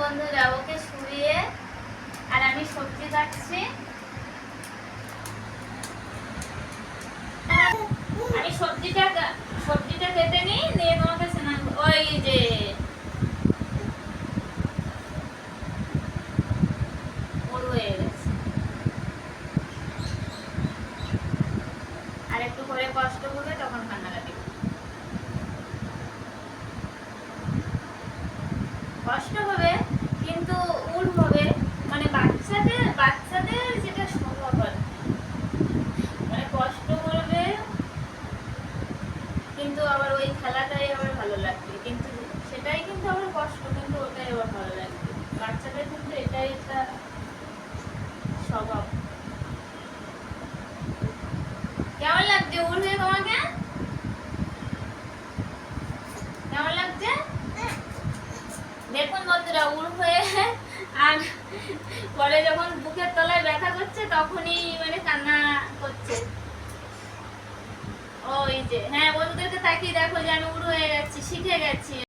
বন্ধুরা ওকে শুয়ে আর আমি সবজি কাটছি। আমি সবজিটা কেটে নিই, নিয়ে তোমাকে স্নান ওই যে ওর হয়ে গেছে। আর একটু করে কষ্ট হবে তখন কান্নাকাটি কষ্ট হবে, কিন্তু উল হবে। মানে বাচ্চাদের যেটা স্বভাব আর কি। মানে কষ্ট করবে কিন্তু আবার ওই খেলাটাই আবার ভালো লাগবে, কিন্তু সেটাই কিন্তু আবার কষ্ট, কিন্তু ওটাই আবার ভালো লাগবে। বাচ্চাদের কিন্তু এটাই একটা স্বভাব। কেমন লাগছে উড়ে তোমাকে? কেমন লাগছে দেখুন বন্ধুরা, উড় হয়ে আর পরে যখন বুকের তলায় ব্যথা করছে তখনই মানে কান্না করছে। ওই যে হ্যাঁ, বন্ধুদেরকে তাকিয়ে দেখো যে আমি উড় হয়ে যাচ্ছি, শিখে গেছি।